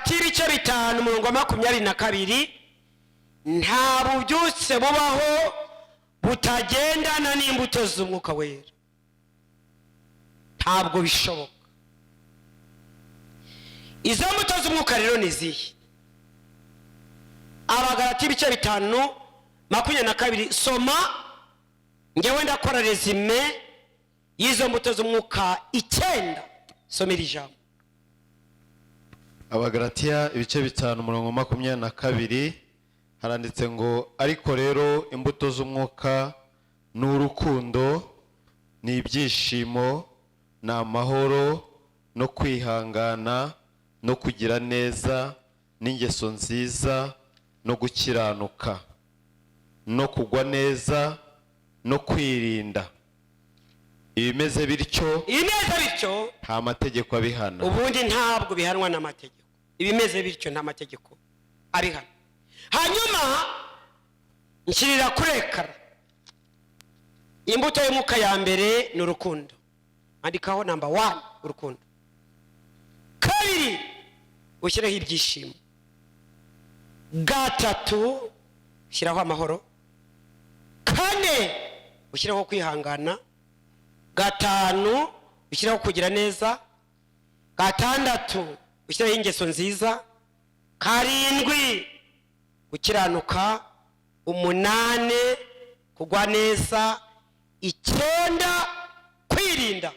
Abagalati ibice 5:22 nta bubyutse bubaho butagendana n'imbuto z'umwuka wera. Ntabwo bishoboka. Izo mbuto z'umwuka rero ni zihe? Abagalati ibice 5:22 soma ngewe ndakora resume y'izo mbuto z'umwuka 9. Somera ijambo. Abagalatiya ibice 5:22 haranditse ngo ariko rero imbuto z'umwuka n'urukundo n'ibyishimo n'amahoro no kwihangana no kugira neza n'ingeso nziza no gukiranuka no kugwa neza no kwirinda. Ibimeze bityo nta mategeko abihana. Ubundi ntabwo bihanwa n'amategeko. Ibimeze bityo nta mategeko abihana. Hanyuma nshirira kurekara. Imbuto y'umwuka ya mbere ni urukundo. Andikaho number 1 urukundo. 2 ushyiraho ibyishimo. 3 ushyiraho amahoro. 4 ushyiraho kwihangana. 5 ushyiraho kugira neza. 6 ushyiraho ingeso nziza. 7 gukiranuka. 8 kugwa neza. 9 kwirinda.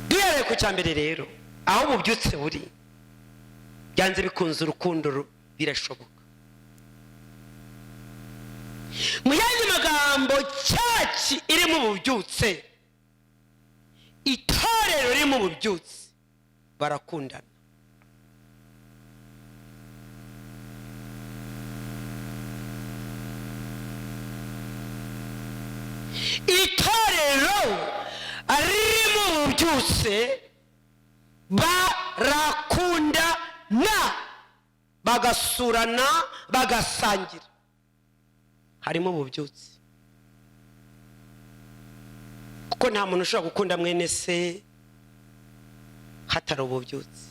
Duhere ku cyambere rero aho ububyutse buri byanze bikunze urukundo birashoboka. Mu yandi magambo cyaci iri mu bubyutse, itorero riri mu bubyutse barakundana. Itorero riri mu bubyutse barakundana, bagasurana, bagasangira. Harimo ububyutse. Kuko nta muntu ushobora gukunda mwene se hatari ububyutse.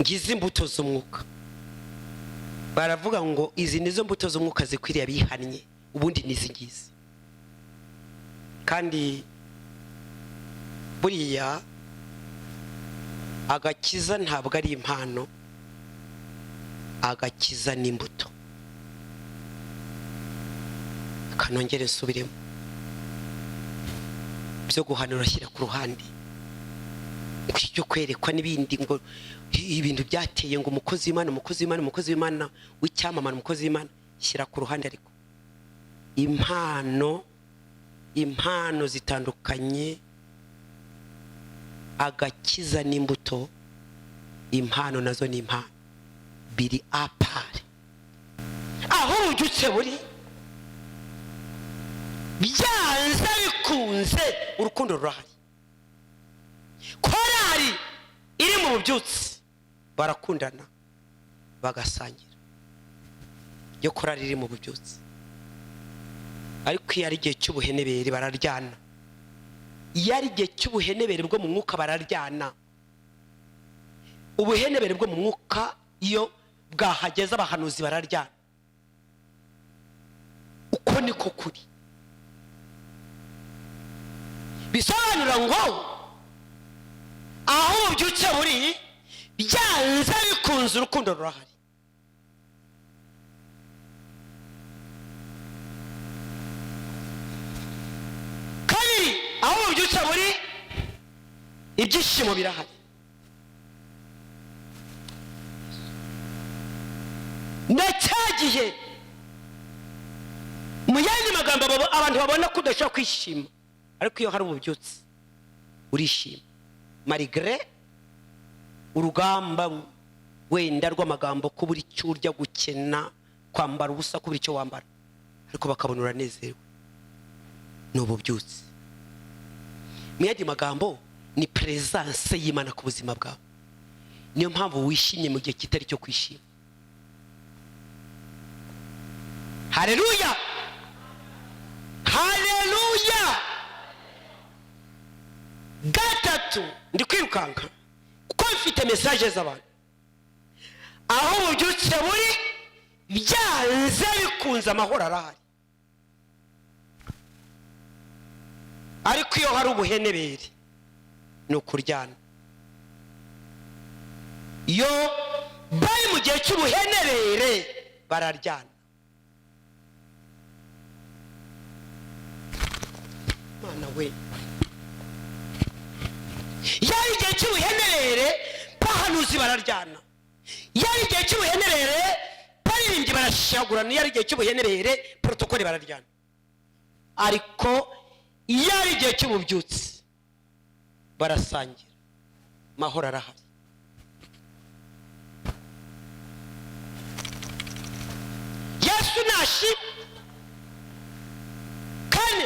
Ngize imbuto z'umwuka. Baravuga ngo izi nizo mbuto z'umwuka zikwiriye abihannye, ubundi nizingize. Kandi buriya agakiza ntabwo ari impano, agakiza n'imbuto. Kanongere nsubiremo. Byo guhanura shyira ku ruhande. Cyo kwerekwa n'ibindi ngo ibintu byateye ngo umukozi w'Imana w'icyamamana umukozi w'Imana shyira ku ruhande. Ariko impano zitandukanye, agakiza n'imbuto. Impano nazo ni impano biri apare. Aho ububyutse buri byanze bikunze urukundo rurahari. Korari iri mu bubyutse barakundana bagasangira. Yo korari iri mu bubyutse. Ariko iyo ari igihe cy'ubuhenebere bararyana. Iyo ari igihe cy'ubuhenebere bwo mu mwuka bararyana. Ubuhenebere bwo mu mwuka iyo bwahageze abahanuzi bararyana. Uko niko kuri. Bisobanura ngo aho ububyutse buri byanze bikunze urukundo rurahari. Kandi aho ububyutse buri ibyishimo birahari. Ndacyagiye mu yandi magambo abantu babona ko udashobora kwishima, ariko iyo hari ububyutse urishima. Malgré urugamba wenda rw'amagambo ko buri cyo urya, gukena, kwambara ubusa, ko buri cyo wambara, ariko bakabona uranezerewe. Ni ububyutse. Mu yandi magambo ni presence y'Imana ku buzima bwawe. Niyo mpamvu wishimye mu gihe kitari cyo kwishima. Haleluya, haleluya. gatatu ndi kwirukanka kuko mfite message z'abantu aho ububyutse buri byanze bikunze amahoro arahari ariko iyo hari ubuhenebere ni ukuryana iyo bari mu gihe cy'ubuhenebere bararyana mana we yari igihe cy'ubuhenebere bahanuzi bararyana yari igihe cy'ubuhenebere baririmbyi barashagurana yari igihe cy'ubuhenebere protokole bararyana ariko yari igihe cy'ububyutse barasangira mahoro arahari Yesu nashi kane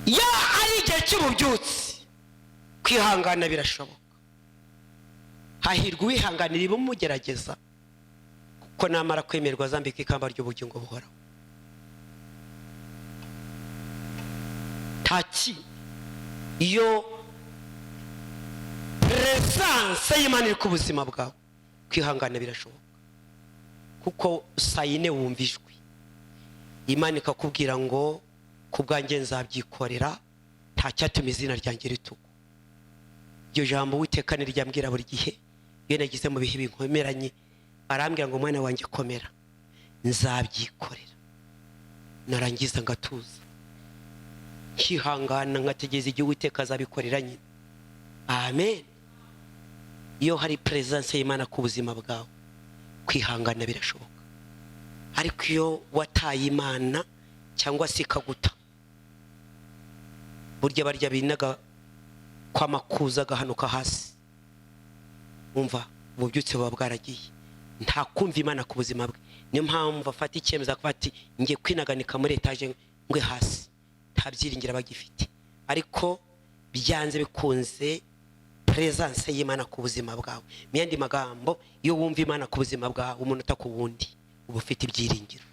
ya ari igihe cy'ububyutse kwihangana birashoboka hahirwa uwihanganira ibumugerageza kuko namara kwemerwa azambika ikamba ry'ubugingo buhoraho taki iyo presence y'Imana iri ku buzima bwawe kwihangana birashoboka kuko sayine wumvijwe Imana ikakubwira ngo kubwanjye nzabyikorera nta cyatuma izina ryanjye rituko iryo jambo Uwiteka niryambwira buri gihe iyo nagize mu bihe binkomeranye arambwira ngo mwana wanjye komera nzabyikorera narangiza ngatuza nkihangana ngategeza igihe Uwiteka azabikorera nyine amen iyo hari presence y'Imana ku buzima bwawe kwihangana birashoboka ariko iyo wataye Imana cyangwa se ikaguta burya barya binaga kwa makuza gahanuka hasi umva ububyutse buba bwaragiye nta kumva Imana ku buzima bwe niyo mpamvu afata icyemezo akaba ati ngiye kwinaganika muri etaje ngwe hasi nta byiringira bagifite ariko byanze bikunze presence y'Imana ku buzima bwawe myandi magambo iyo wumva Imana ku buzima bwawe umuntu atakubundi uba ufite ibyiringiro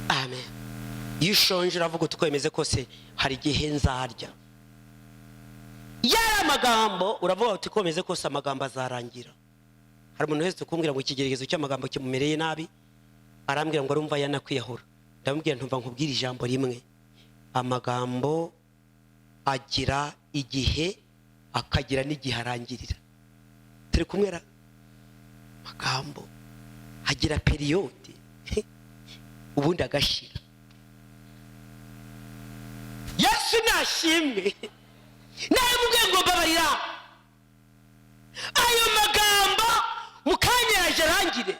amen iyo ushonje uravuga uko bimeze kose hari igihe nzarya yari amagambo uravuga uti ko bimeze kose amagambo azarangira hari umuntu wese kumbwira ngo ikigeragezo cy'amagambo kimumereye nabi arambwira ngo arumva yanakwiyahura ndamubwira ntumva nkubwira ijambo rimwe amagambo agira igihe akagira n'igihe arangirira turi kumwera amagambo agira periode ubundi agashira Yesu nashimwe naramubwiye ngo mbabarira ayo magambo mukanya yaje arangire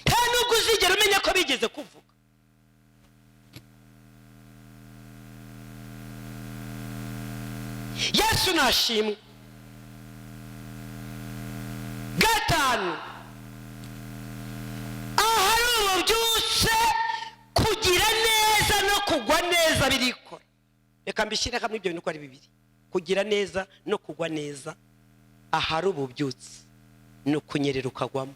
nta nubwo uzigera umenya ko bigeze kuvuga Yesu nashimwe gatanu ahari ububyutse kugira neza no kugwa neza birikora reka mbishyire hamwe ibyo bintu uko ari bibiri kugira neza no kugwa neza ahari ububyutse no kunyerera ukagwamo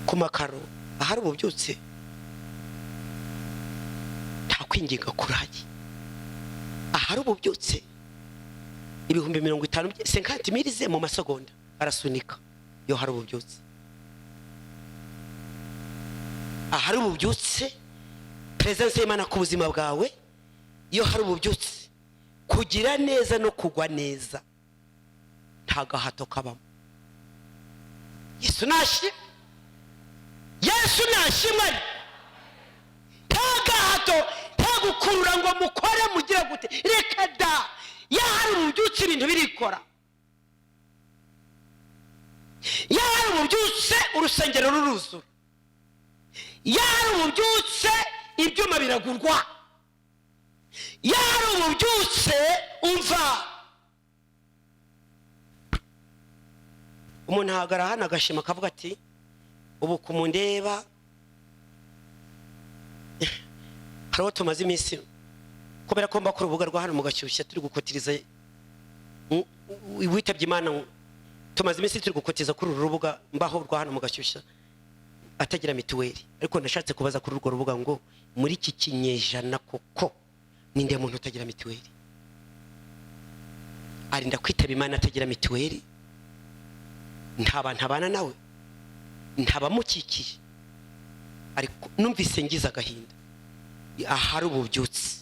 ku makaro ahari ububyutse nta kwinginga kuraye ahari ububyutse ibihumbi 50 50 milize mu masegonda arasunika yo hari ububyutse ahari ububyutse presence y'Imana ku buzima bwawe iyo hari ububyutse kugira neza no kugwa neza nta gahato kabamo Yesu nashimwe nta gahato nta gukurura ngo mukore mugira gute reka da ya hari ububyutse ibintu birikora ya hari ububyutse urusengero ruruzura ya hari ububyutse ibyuma biragurwa ya hari ububyutse umva umuntu ahagara hano agashima akavuga ati ubu kumundeba hariho tumaze iminsi kubera ko mbakora urubuga rwa hano mu Gashyushya turi gukotiriza witabye Imana tumaze iminsi turi gukotiza kuri uru rubuga mbaho rwa hano mu Gashyushya atagira mituweli. Ariko nashatse kubaza kuri urwo rubuga ngo muri iki kinyejana koko ninde muntu utagira mituweli? Arinda kwitaba Imana atagira mituweli? Nta bantu abana nawe, ntabamukikiye. Ariko numvise ngize agahinda. Ahari ububyutse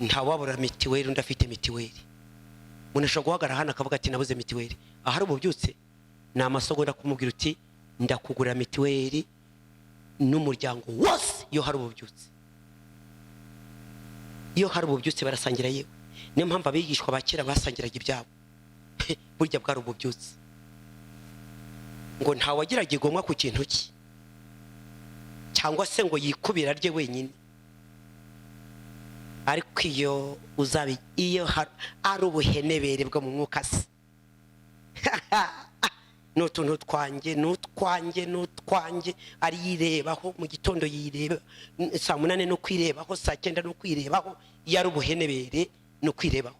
nta wabura mituweli undi afite mituweli. Umuntu ashobora guhagarara hano akavuga ati nabuze mituweli. Ahari ububyutse ni amasogonda kumubwira uti ndakugura mituweli n'umuryango wose. Iyo hari ububyutse, iyo hari ububyutse barasangira yewe. Niyo mpamvu abigishwa bakera basangiraga ibyabo. Burya bwari ububyutse ngo nta wagiraga igomwa ku kintu cye cyangwa se ngo yikubira rye wenyine. Ariko iyo uzabi iyo ari ubuhenebere bwo mu mwuka se n'utuntu twanjye ari yirebaho mu gitondo, yireba saa 8 no kwirebaho, saa 9 no kwirebaho. Iyo ari ubuhenebere no kwirebaho.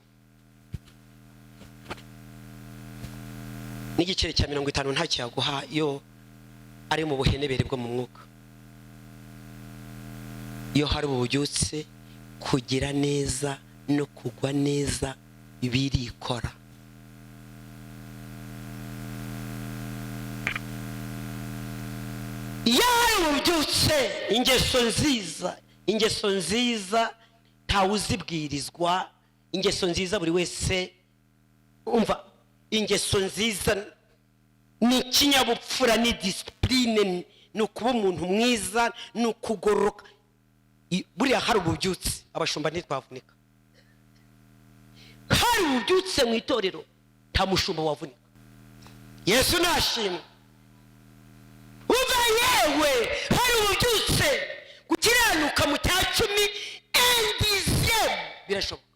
N'igiceri cya 50 nta cyaguha iyo ari mu buhenebere bwo mu mwuka. Iyo hari ububyutse, kugira neza no kugwa neza birikora. Iyo hari ububyutse, ingeso nziza ntawuzibwirizwa. Ingeso nziza buri wese umva. Ingeso nziza ni kinyabupfura, ni discipline, ni ukuba umuntu mwiza, ni ukugororoka. Buriya hari ububyutse abashumba ntitwavunika. Hari ububyutse mu itorero nta mushumba wavunika. Yesu nashimwe. Umva yewe, hari ububyutse gukiranuka mu cya 10 endizem birashoboka.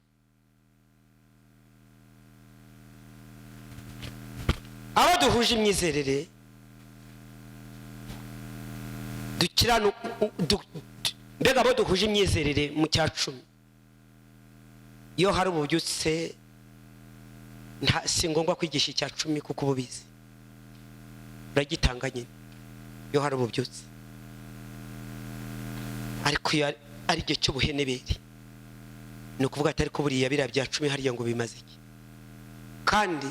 Aba duhuje imyizerere mbega abo duhuje imyizerere mu cya 10, iyo hari ububyutse si ngombwa kwigisha icya 10 kuko ububizi uragitanga nyine. Iyo hari ububyutse, ariko iyo ari igihe cy'ubuhenebere ni ukuvuga ati ariko buriya biriya bya 10 hariya ngo bimaze iki? Kandi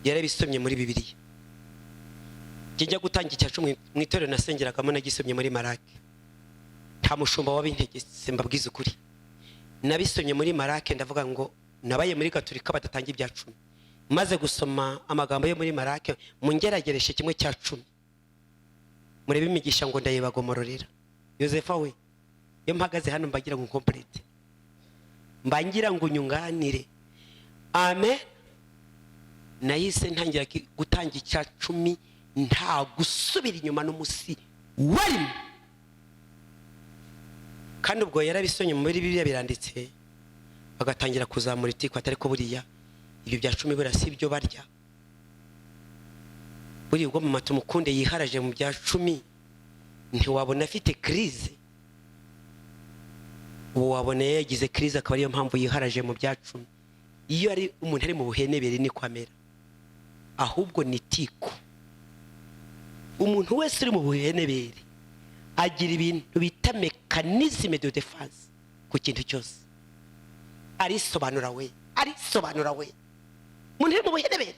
yarabisomye muri Bibiliya. Njya gutanga icya 10 mu itorero nasengeragamo, nagisomye muri Marake. Nta mushumba wabintegetse, mbabwiza ukuri. Nabisomye muri Marake, ndavuga ngo nabaye muri Gatolika badatanga ibya 10. Maze gusoma amagambo yo muri Marake, mungeragereshe kimwe cya 10. Murebe imigisha ngo ndayibagomororera. Yosefa we, iyo mpagaze hano mbagira ngo complete, mbangira ngo nyunganire. Amen. Nahise ntangira gutanga icya 10 nta gusubira inyuma n'umusi warimo. Kandi ubwo yarabisonye muri Bibiliya biranditse, bagatangira kuzamura itiko atari ko buriya ibyo bya 10 bura si byo barya. Buri ubwo mu matumukunde yiharaje mu bya 10 ntiwabona afite crise. Uwo wabona yagize crise akaba ariyo mpamvu yiharaje mu bya 10. Iyo ari umuntu ari mu buhenebere ni kwamera, ahubwo ni tiko. Umuntu wese uri mu buhenebere agira ibintu bita mechanisme de défense ku kintu cyose. Arisobanura we. Umuntu uri mu buhenebere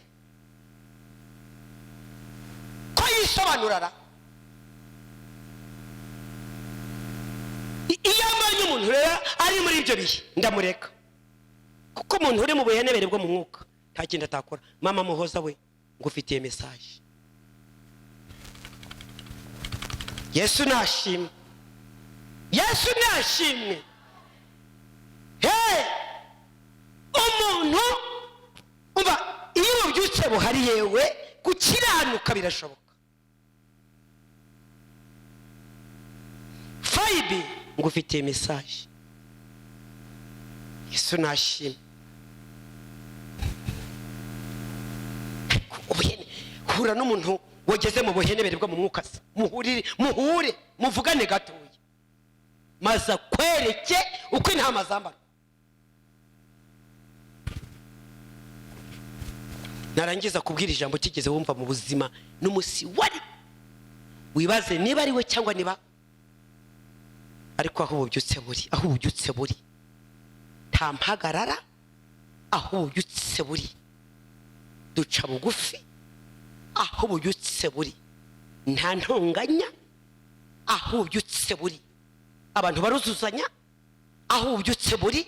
ko yisobanurara. Iyo mbonye umuntu rero ari muri ibyo bihe ndamureka, kuko umuntu uri mu buhenebere bwo mu mwuka nta kintu atakora. Mama Muhoza we, ngufitiye message. Yesu nashimwe. Umuntu umva, iyo ububyutse buhari yewe gukiranuka birashoboka. Faibi ngufitiye message. Yesu nashimwe. Hura n'umuntu wageze mu buhenebere bwo mu mwuka, muhure muvugane gatoya, maza kwereke uko intama zambara. Narangiza kubwira ijambo kigeze wumva mu buzima n'umusi wari wibaze niba ari we cyangwa niba ariko aho ububyutse buri nta mpagarara, aho ububyutse buri duca bugufi, aho ububyutse buri nta ntonganya, aho ububyutse buri abantu baruzuzanya, aho ububyutse buri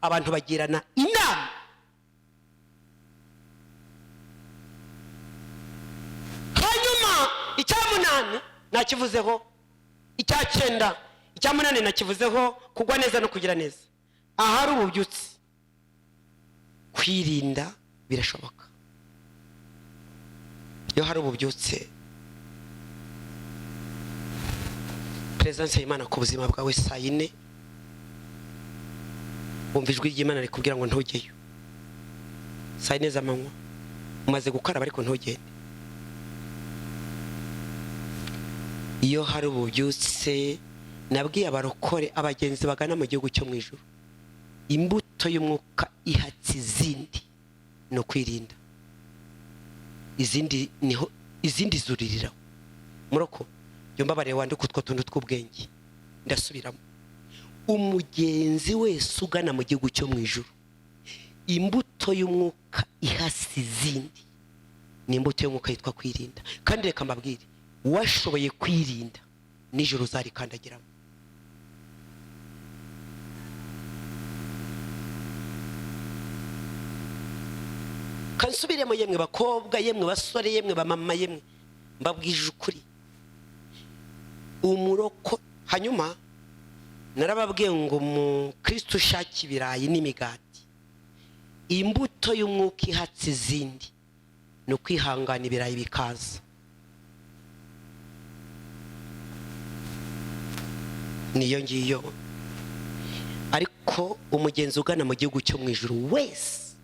abantu bagirana inama. Hanyuma icyamunani nakivuzeho, icyacyenda, icyamunani nakivuzeho kugwa neza no kugira neza. Ahari ububyutse kwirinda birashoboka. Iyo hari ububyutse presence y'Imana ku buzima bwawe saa yine, wumva ijwi ry'Imana rikubwira ngo ntujyeyo saa yine z'amanywa, umaze gukaraba ariko ntugende. Iyo hari ububyutse, nabwiye abarokore abagenzi bagana mu gihugu cyo mu ijuru, imbuto y'umwuka ihatse izindi no kwirinda, izindi zuririraho. Muroko yumva bare wandika utwo tuntu tw'ubwenge. Ndasubiramo, umugenzi wese ugana mu gihugu cyo mu ijuru, imbuto y'umwuka ihase izindi ni imbuto y'umwuka yitwa kwirinda. Kandi reka mbabwire, washoboye kwirinda nijoro uzarikandagiramo. Kansubiremo yemwe bakobwa, yemwe basore, yemwe bamama, yemwe mbabwije ukuri, umuroko. Hanyuma narababwiye ngo mu Kristo ushaka ibirayi n'imigati, imbuto y'umwuka ihatse izindi no kwihangana ibirayi bikaza. Niyo ngiyo. Ariko umugenzi ugana mu gihugu cyo mu ijuru wese,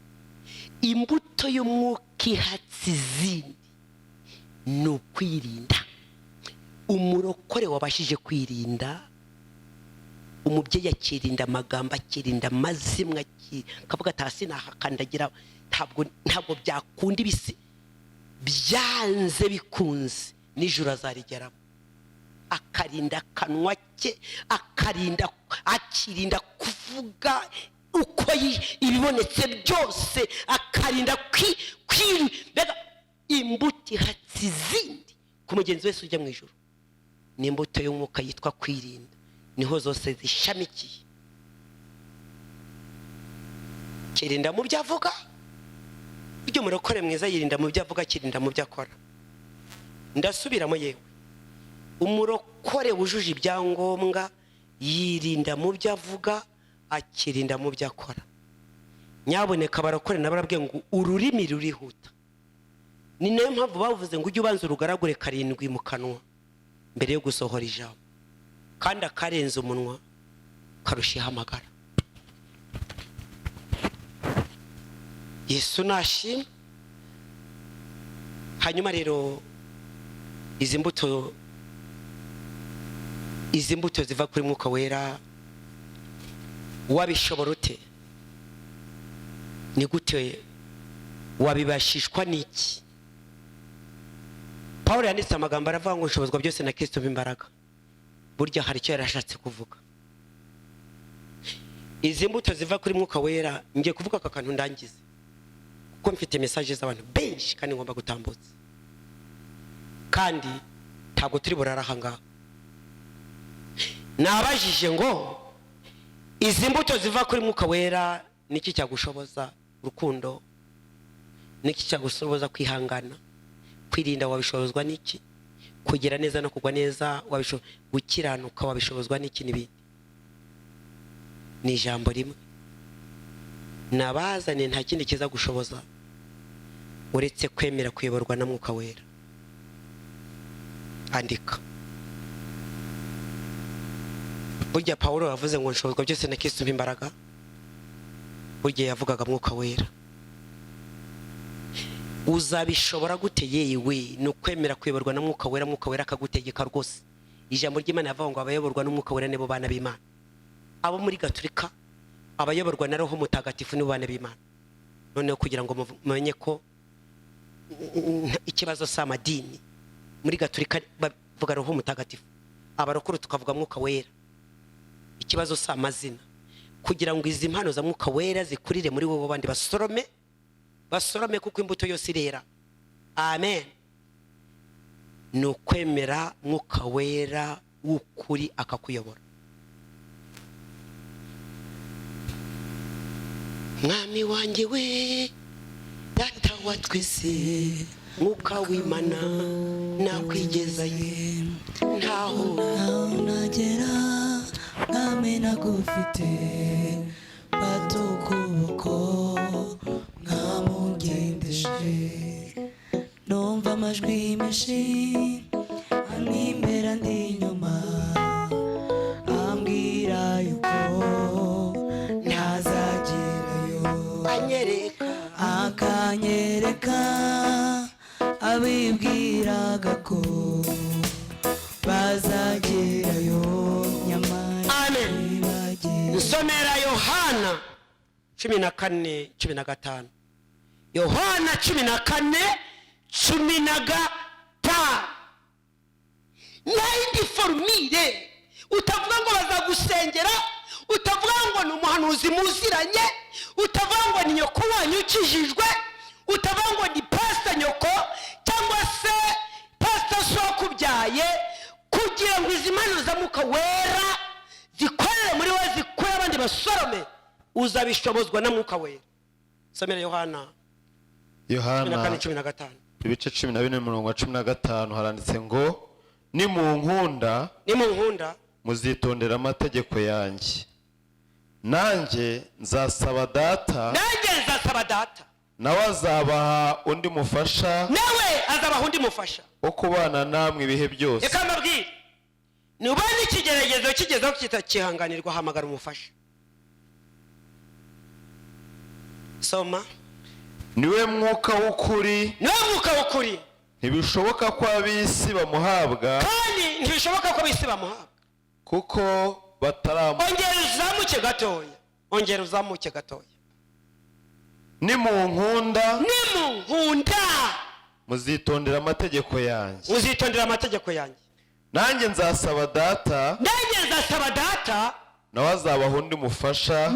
imbuto y'umwuka ihatse izindi ni ukwirinda. Umurokore wabashije kwirinda, umubyeyi akirinda amagambo, akirinda amazimwe, akavuga ati hasi nahakandagira, ntabwo byakunda, ibisi byanze bikunze nijoro azarigeramo. Akarinda akanwa ke, akirinda kuvuga uko ibibonetse byose, akarinda mbega imbuto ihatse izindi ku mugenzi wese ujya mu ijuru ni imbuto y'umwuka yitwa kwirinda. Niho zose zishamikiye. Kirinda mu byo avuga, ibyo umurokore mwiza yirinda mu byo avuga, kirinda mu byo akora. Ndasubiramo yewe, umurokore wujuje ibyangombwa yirinda mu byo avuga, akirinda mu byo akora. Nyaboneka abarokore nabarabwiye ngo ururimi rurihuta. Ni nayo mpamvu bavuze ngo ujye ubanza urugaragure karindwi mu kanwa mbere yo gusohora ijambo, kandi akarenza umunwa karushiha amagara. Yesu nashimwe. Hanyuma rero izi mbuto ziva kuri mwuka wera wabishobora ute? Ni gute wabibashishwa n'iki? Paulo yanditse amagambo aravuga ngo nshobozwa byose na Kristo b'imbaraga. Burya hari icyo yarashatse kuvuga. Izi mbuto ziva kuri mwuka wera, ngiye kuvuga aka kantu ndangize, kuko mfite message z'abantu benshi kandi ngomba gutambutsa, kandi ntabwo turi buraraha ngaho. Nabajije ngo izi mbuto ziva kuri mwuka wera niki cyagushoboza urukundo, niki cyagushoboza kwihangana, kwirinda wabishobozwa niki, kugira neza no kugwa neza gukiranuka wabishobozwa niki n'ibindi. Ni ijambo rimwe. Nabazane nta kindi kiza gushoboza uretse kwemera kuyoborwa na mwuka wera. Andika. Burya Paulo yavuze ngo nshobozwa byose na Kristo b'imbaraga, burya yavugaga mwuka wera. Uzabishobora gute yewe? Ni ukwemera kuyoborwa na mwuka wera, mwuka wera akagutegeka rwose. Ijambo ry'Imana yavuga ngo abayoborwa n'umwuka wera nibo bana b'Imana. Abo muri Gatolika abayoborwa na Roho Mutagatifu nibo bana b'Imana. Noneho kugira ngo mumenye ko ikibazo cy'amadini muri Gatolika vuga roho mutagatifu. Abarokuru tukavuga mwuka wera. Ikibazo si amazina, kugira ngo izi mpano za mwuka wera zikurire muri wowe bandi basorome kuko imbuto yose irera. Amen. Nukwemera mwuka wera w'ukuri akakuyobora. Mwami wanjye we, data wa twese, mwuka w'Imana nakwigezaye, ntaho nagera mwami nagufite, batukuboko nkamugendeshe, numva amajwi menshi animera ndi inyuma, ambwira yuko ntazagerayo, akanyereka abibwiraga ko bazagerayo nyamara. Amen. Nsomera Yohana 14:15. Yohana 14:15. Naindi formire utavuga ngo bazagusengera, utavuga ngo ni umuhanuzi muziranye, utavuga ngo ni nyoko wanyu ukijijwe, utavuga ngo ni pastor nyoko cyangwa se pastor sokubyaye, kugira ngo izi mpano za mwuka wera zikorere muri we, zikore abandi basorome, uzabishobozwa na mwuka wera. Somera Yohana 14:15. ibice 14:15 haranditse ngo nimunkunda muzitondera amategeko yanjye, nanjye nzasaba data nawe azabaha undi mufasha, wo kubana namwe ibihe byose. Reka mbabwire, nubona ikigeragezo kigezeho kitakihanganirwa, hamagara umufasha. Soma. Niwe mwuka w'ukuri, ntibishoboka ko ab'isi bamuhabwa, kandi ntibishoboka ko ab'isi bamuhabwa kuko bataramu. Ongera uzamuke gatoya. Nimunkunda muzitondera amategeko yanjye, nanjye nzasaba data nawe azabaha undi mufasha,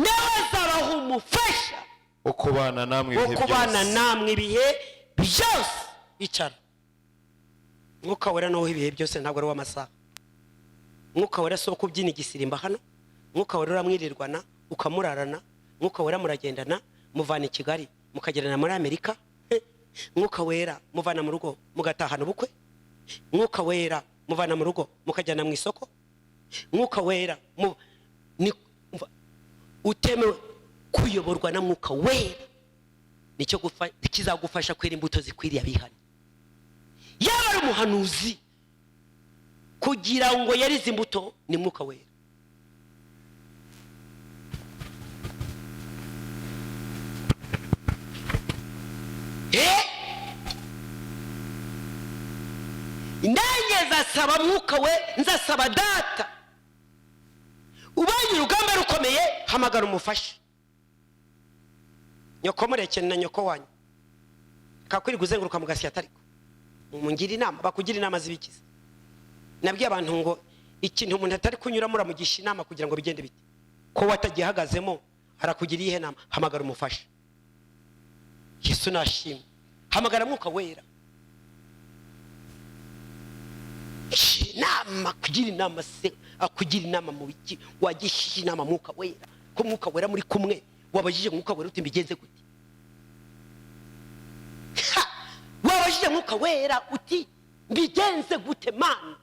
wo kubana namwe ibihe byose. Icara. Mwuka wera no ibihe byose, ntabwo ari w'amasaha. Mwuka wera so kubyina igisirimba hano. Mwuka wera uramwirirwana ukamurarana. Mwuka wera muragendana, muvana i Kigali mukagerana muri Amerika. Mwuka wera muvana mu rugo mugatahana ubukwe. Mwuka wera muvana mu rugo mukajyana mu isoko. Mwuka wera utemewe kuyoborwa na mwuka wera. Nicyo kizagufasha kwera imbuto zikwiriye abihana. Yaba ari umuhanuzi, kugira ngo yarize imbuto ni mwuka wera. Nanjye nzasaba mwuka we, nzasaba data. Ubanye urugamba rukomeye, hamagara umufasha. Nyoko mureke na nyoko wanyu kakwiri guzenguruka mu gasi atariko, mungira inama, bakugira inama zibikiza. Nabwiye abantu ngo ikintu umuntu atari kunyura muramugisha inama kugira ngo bigende bite, ko watagihagazemo arakugira ihe nama. Hamagara umufasha. Yesu nashimwe. Hamagara mwuka wera. Inama, kugira inama se, akugira inama mu biki, wagishisha inama mwuka wera. Ko mwuka wera muri kumwe, wabajije mwuka wera uti mbigenze gute? Wabajije mwuka wera uti mbigenze gute mana?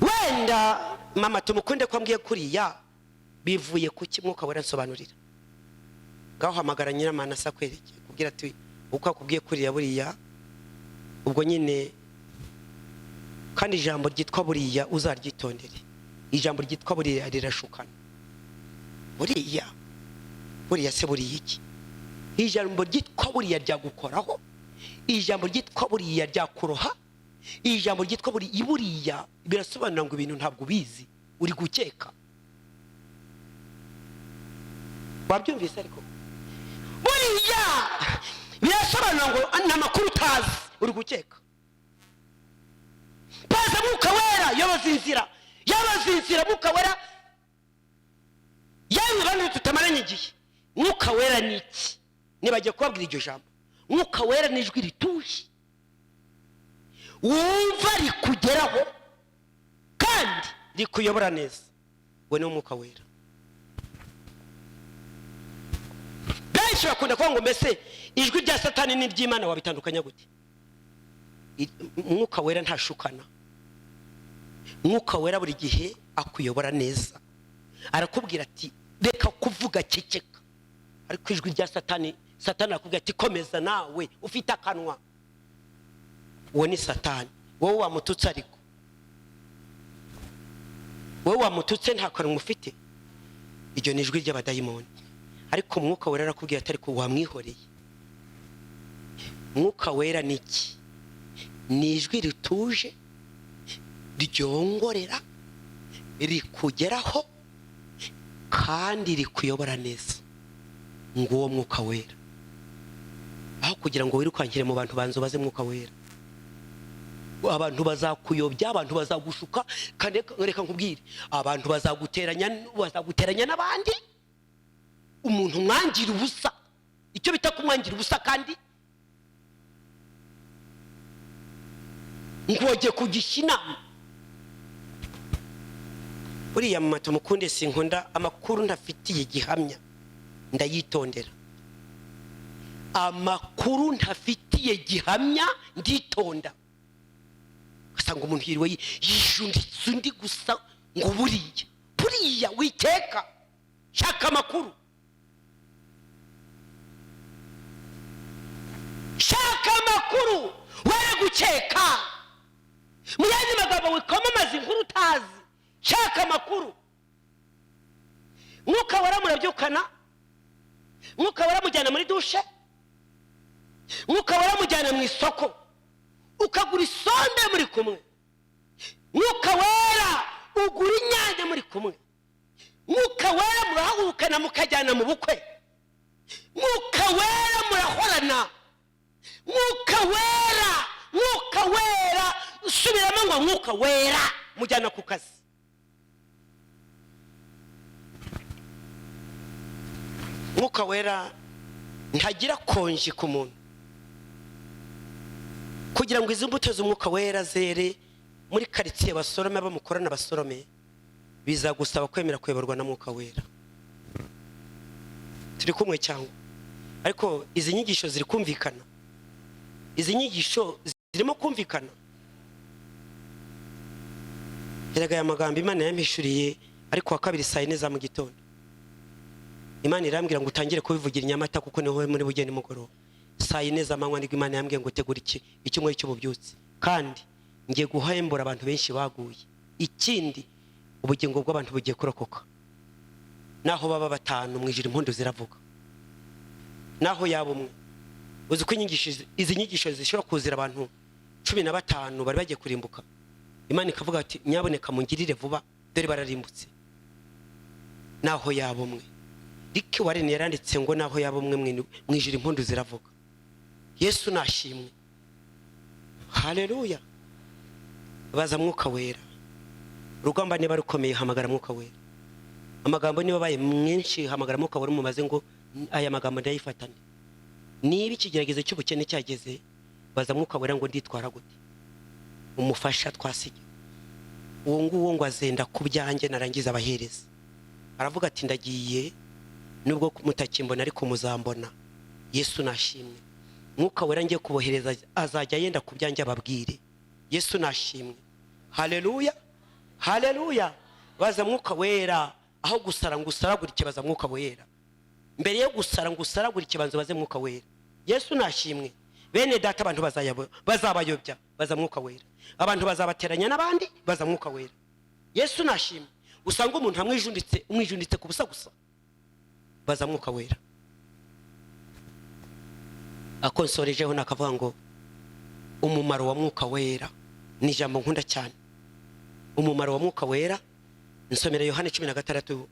Wenda mama tumukunde ko ambwiye kuriya bivuye kuki mwuka wera nsobanurira. Gaho hamagara Nyiramana sakwereke kubwira ati uko akubwiye kuriya buriya, ubwo nyine kandi ijambo ryitwa buriya uzaryitondere. Ijambo ryitwa buriya rirashukana. Buriya se buriya iki? Ijambo ryitwa buriya ryagukoraho, ijambo ryitwa buriya ryakuroha, ijambo ryitwa buriya birasobanura ngo ibintu ntabwo bizi, uri gukeka. Wabyumvise ariko? Buriya birasobanura ngo namakuru utazi, uri gukeka. baza mwuka wera yabazinzira mwuka wera yewe bantu tutamaranye igihe. Mwuka wera ni iki? Nibagiye kubabwira iryo jambo. Mwuka wera ni ijwi rituje wumva rikugeraho kandi rikuyobora neza. We ni umwuka wera. Benshi bakunda kuvuga ngo mbese ijwi rya Satani n'iry'Imana wabitandukanya gute? Mwuka wera ntashukana. Mwuka wera buri gihe akuyobora neza, arakubwira ati reka kuvuga ceceka. Ariko ijwi rya Satani akubwira ati komeza nawe ufite akanwa. Uwo ni Satani. Wowe wamututse, ariko wowe wamututse nta kanwa ufite. Iryo ni ijwi ry'abadayimoni. Ariko mwuka wera arakubwira ati ariko wamwihoreye. Mwuka wera ni iki? Ni ijwi rituje ryongorera rikugeraho kandi rikuyobora neza. Nguwo mwuka wera. Aho kugira ngo wirukankire mu bantu banzo baze mwuka wera, abantu bazakuyobya, abantu bazagushuka. Kandi reka nkubwire, abantu bazaguteranya n'abandi. Umuntu mwangira ubusa, icyo bita kumwangira ubusa, kandi ngoje kugishina. Uriya mama tumukunde sinkunda amakuru ntafitiye gihamya, ndayitondera. Amakuru ntafitiye gihamya nditonda. Kasanga umuntu yiriwe yijunditse undi gusa ngo buriya witeka. Shaka amakuru, shaka amakuru, were gukeka. Muyandi magambo wikomamaza inkuru utazi. Shaka amakuru. Mwuka wera murabyukana. Mwuka wera mujyana muri dushe. Mwuka wera mujyana mu isoko ukagura isombe muri kumwe. Mwuka wera ugura inyanya muri kumwe. Mwuka wera murahukana mukajyana mu bukwe. Mwuka wera murahorana. Mwuka wera usubiramo ngo mwuka wera mujyana ku kazi. Mwuka wera ntagira konji ku muntu. Kugira ngo izi mbuto z'umwuka wera zere muri karitsiye basorome, bamukorana basorome, bizagusaba kwemera kuyoborwa na mwuka wera. Turi kumwe cyangwa? Ariko izi nyigisho ziri kumvikana. Izi nyigisho zirimo kumvikana. Erega amagambo Imana yampishuriye ariko wa kabiri saa 4 za mu gitondo. Imana irambwira ngo utangire kubivugira Nyamata kuko niho muri bugeni mugoroba. Saa 4 z'amanywa nibwo Imana yambwiye ngo tegura icyumweru cy'ububyutse. Kandi ngiye guhembura abantu benshi baguye. Ikindi ubugingo bw'abantu bugiye kurokoka. Naho baba batanu mwijira impundu ziravuga. Naho yabo umwe. Uzi ko izi nyigisho zishobora kuzira abantu 15 bari bagiye kurimbuka. Imana ikavuga ati nyaboneka mungirire vuba dore bararimbutse. Naho yabo umwe. Riki warene yaranditse ngo naho yabo umwe mwijira impundu ziravuga. Yesu nashimwe. Haleluya. Baza mwuka wera. Rugamba niba rukomeye hamagara mwuka wera. Amagambo niba baye mwinshi hamagara mwuka wera mumaze ngo aya magambo ndayifatane. Niba ikigeragezo cy'ubukene cyageze baza mwuka wera ngo nditwara gute. Umufasha twasige. Uwo nguwo ngo azenda kubyanjye narangiza abahereza. Aravuga ati ndagiye nubwo mutakimbona ariko muzambona. Yesu nashimwe. Mwuka wera ngiye kubohereza azajya yenda kubyanjye ababwire. Yesu nashimwe. Haleluya. Haleluya. Baza mwuka wera aho gusara ngusaragura ikibaza mwuka wera. Mbere yo gusara ngusaragura ikibanzo baze mwuka wera. Yesu nashimwe. Bene data abantu bazabayobya baza mwuka wera. Abantu bazabateranya n'abandi baza mwuka wera. Yesu nashimwe. Usanga umuntu umwijunditse ku busa gusa baza mwuka wera. Akonsorejeho nakavuga ngo umumaro wa mwuka wera ni jambo nkunda cyane. Umumaro wa mwuka wera nsomera Yohana 16.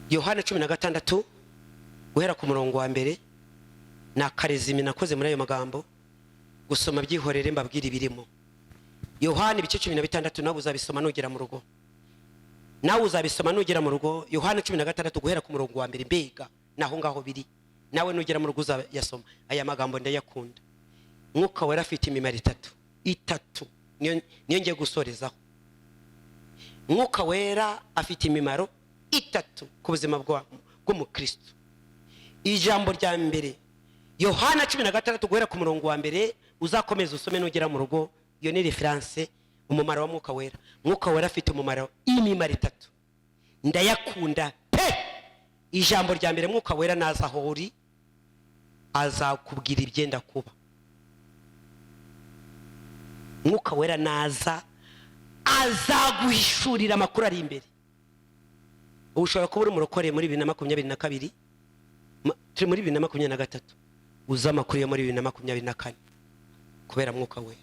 Yohana 16 guhera ku murongo wa mbere. Na karezimi nakoze muri ayo magambo gusoma byihorere mbabwira ibirimo. Yohana ibice 16 nawe uzabisoma nugera mu rugo. Nawe uzabisoma nugera mu rugo. Yohana 16 guhera ku murongo wa mbere mbega naho ngaho biri. Nawe nugera mu rugo uzayasoma. Aya magambo ndayakunda. Mwuka wera afite imimaro itatu niyo ngiye gusorezaho. Mwuka wera afite imimaro itatu ku buzima bw'umukristo. Ijambo rya mbere Yohana 16 guhera ku murongo wa mbere uzakomeza usome nugera mu rugo. Iyo ni reference umumaro wa mwuka wera. Mwuka wera afite umumaro imimaro itatu ndayakunda pe. Ijambo rya mbere mwuka wera naza hori azakubwira ibyenda kuba. Mwuka wera naza azaguhishurira amakuru ari imbere. Ushobora kuba uri murokore muri 2022 turi muri 2023 uza amakuru yo muri 2024 kubera mwuka wera.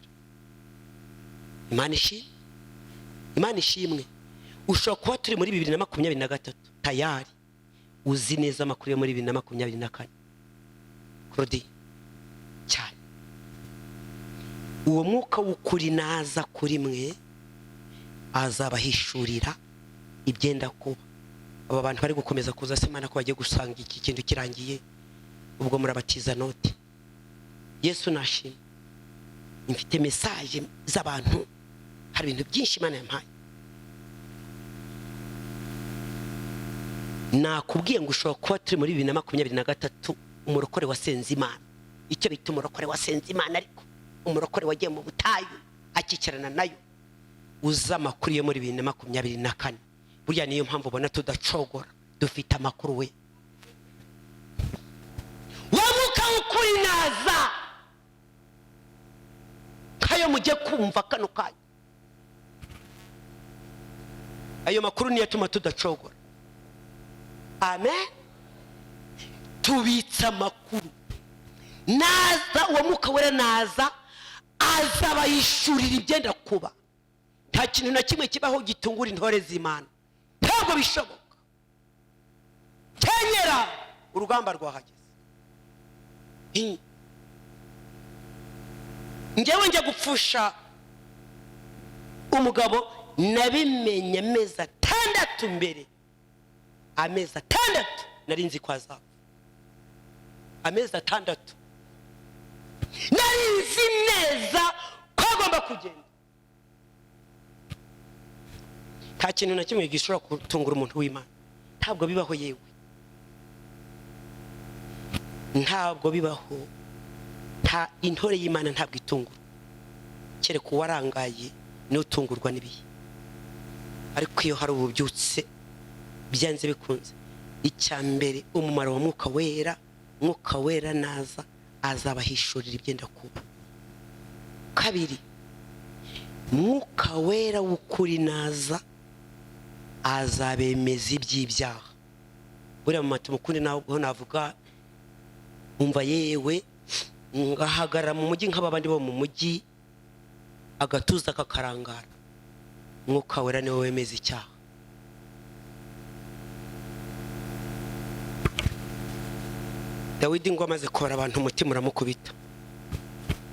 Imana ishimwe. Ushobora kuba turi muri 2023 tayari uzi neza amakuru yo muri 2024 kurudi cyane. Uwo mwuka w'ukuri naza kuri mwe azabahishurira ibyenda kuba. Aba bantu bari gukomeza kuza semana ko bagiye gusanga iki kintu kirangiye ubwo murabatiza note. Yesu nashimwe. Mfite message z'abantu hari ibintu byinshi Imana yampaye. Nakubwiye ngo ushobora kuba turi muri 2023 umurokore wasenze Imana. Icyo bita umurokore wasenze Imana, ariko umurokore wagiye mu butayu akicarana nayo uza amakuru yo muri 2024. Burya niyo mpamvu ubona tudacogora dufite amakuru we. Wamuka ukuri naza kayo mujye kumva kano kanya. Ayo makuru niyo atuma tudacogora. Amen. Tubitsa makuru naza uwo mwuka wera naza azabayishurira ibyenda kuba. Nta kintu na kimwe kibaho gitungura intore z'Imana. Ntabwo bishoboka. Kenyera urugamba rwahageze. Ngewe njye gupfusha umugabo nabimenye amezi 6 mbere. Amezi 6 nari nzi kwa za. Amezi 6 nari nzi neza ko agomba kugenda. Nta kintu na kimwe gishobora gutungura umuntu w'Imana. Ntabwo bibaho yewe. Ntabwo bibaho. Nta intore y'Imana ntabwo itungura. Kere ko warangaye no tungurwa nibiye. Ariko iyo hari ububyutse byanze bikunze. Icyambere umumaro wa mwuka wera naza azabahishurira ibyenda kuba. Kabiri mwuka wera w'ukuri naza azabemeza iby'ibyaha. Buriya mu matumukundi naho navuga umva yewe ngahagara mu mujyi nk'abandi bo mu mujyi agatuza kakarangara. Mwuka wera niwe wemeza icyaha. Dawidi ngo amaze kubara abantu umutima uramukubita.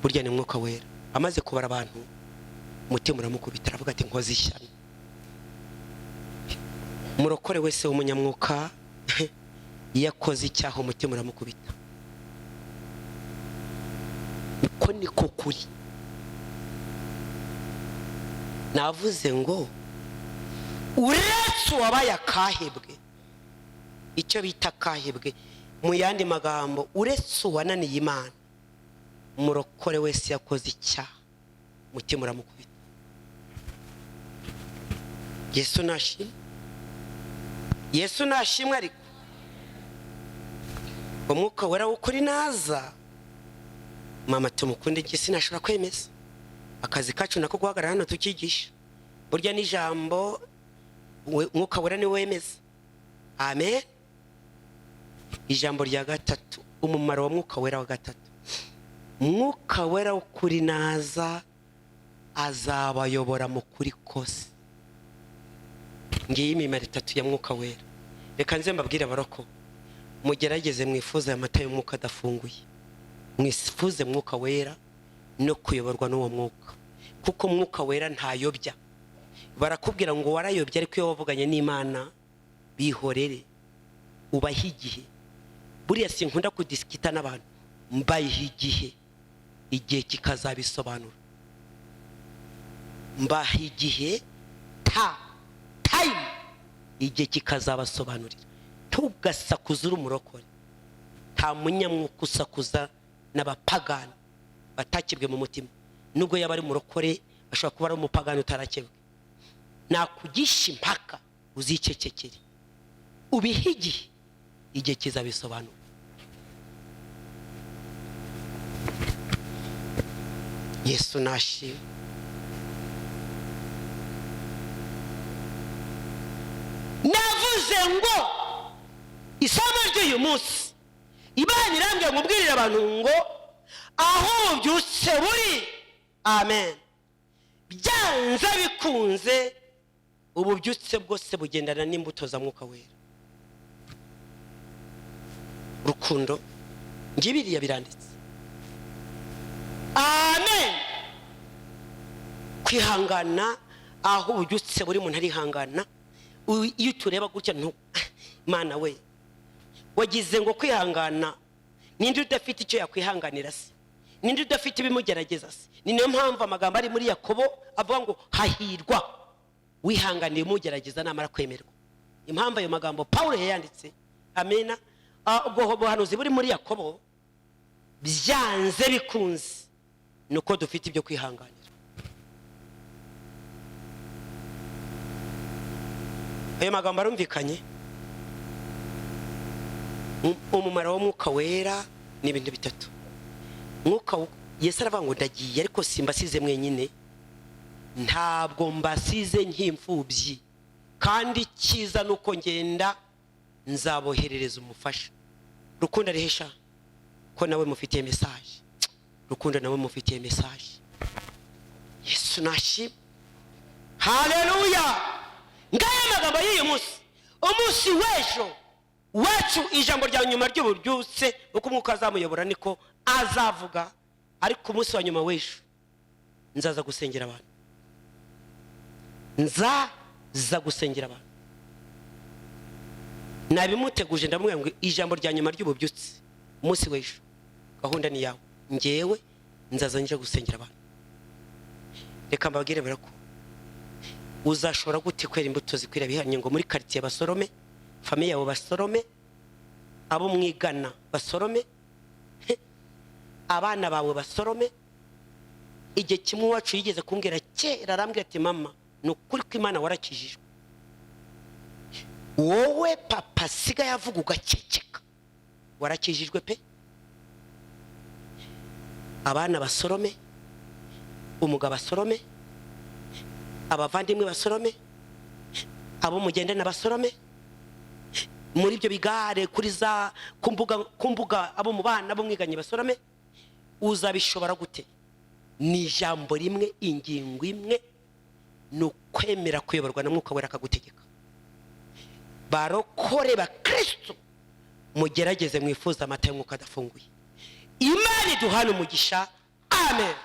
Burya ni mwuka wera. Amaze kubara abantu umutima uramukubita aravuga ati nkoze ishyano. Murokore wese w'umunyamwuka yakoze icyaha umutima uramukubita. Uko niko kuri. Navuze ngo uretse wabaye akahebwe. Icyo bita kahebwe mu yandi magambo uretse wananiye Imana. Murokore wese yakoze icyaha umutima uramukubita. Yesu nashimwe ariko umwuka wera w'ukuri naza mama tumukunde nge sinashobora kwemeza. Akazi kacu nako guhagarara hano tukigisha. Burya n'ijambo mwuka wera ni wemeza. Amen. Ijambo rya gatatu umumaro wa mwuka wera wa gatatu. Mwuka wera w'ukuri naza azabayobora mu kuri kose. Ngiye imimaro itatu ya mwuka wera. Reka nze mbabwire abaroko mugerageze mwifuza amata y'umwuka adafunguye. Mwifuze mwuka wera no kuyoborwa n'uwo mwuka. kuko mwuka wera ntayobya. Barakubwira ngo warayobya, ariko iyo wavuganye n'Imana bihorere ubahe igihe. Buriya sinkunda kudisikita n'abantu, mbahe igihe kikazabisobanura. Mbahe igihe time igihe kikazabasobanurira. Ntugasakuza uri umurokore. Nta munyamwuka usakuza n'abapagani batakibwe mu mutima. Nubwo yaba ari umurokore ashobora kuba ari umupagani utarakebwe. Nakugisha impaka uzicecekere. Ubihe igihe kizabisobanura. Yesu nashimwe. Navuze ngo isomo ry'uyu munsi Imana irambye mubwirira abantu ngo aho ububyutse buri. Amen. Byanze bikunze ububyutse bwose bugendana n'imbuto za mwuka wera. Rukundo ngibiriya biranditse. Amen. Kwihangana aho ububyutse buri muntu arihangana. Iyo tureba gutya Mana we wagize ngo kwihangana ninde udafite icyo yakwihanganira se? Ninde udafite ibimugerageza se? Ni niyo mpamvu amagambo ari muri Yakobo avuga ngo hahirwa wihanganiye umugerageza namara kwemerwa. Impamvu ayo magambo Paulo yanditse. Amena. Ubwo buhanuzi buri muri Yakobo byanze bikunze nuko dufite ibyo kwihanganira. Ayo magambo arumvikanye. Umumaro w'umwuka wera ni ibintu bitatu. Mwuka Yesu aravuga ngo ndagiye ariko simbasize mwenyine, ntabwo mbasize nk'imfubyi, kandi kiza nuko ngenda nzaboherereza umufasha. Rukundo rehesha ko nawe mufitiye message. Rukundo nawe mufitiye message. Yesu nashimwe. Haleluya. Ngaya magambo y'uyu munsi, umunsi w'ejo wacu ijambo rya nyuma ry'uburyutse uko umwuka azamuyobora niko azavuga. Ariko umunsi wa nyuma w'ejo nzaza gusengera abantu. Nzaza gusengera abantu. Nabimuteguje ndamubwira ngo ijambo rya nyuma ry'ububyutse umunsi w'ejo gahunda ni yawe. Ngewe nzaza nje gusengera abantu. Reka mbabwire barako uzashobora gute kwera imbuto zikwira bihanye ngo muri quartier basorome, famille yawe basorome, abo mwigana basorome, abana bawe basorome. Igihe kimwe wacu yigeze kumbwira kera, arambwira ati mama nukuri ko Imana warakijijwe, wowe papa siga yavuga ugaceceka, warakijijwe pe. Abana basorome, umugabo basorome, abavandimwe basorome, abo mugendana basorome, muri byo bigare kuri za kumbuga abo mu bana abo mwiganye basorome. Uzabishobora gute? Ni ijambo rimwe, ingingo imwe, no kwemera kuyoborwa na mwuka wera akagutegeka. Barokore ba Kristo mugerageze mwifuza amata y'umwuka adafunguye. Imana iduhana umugisha. Amen.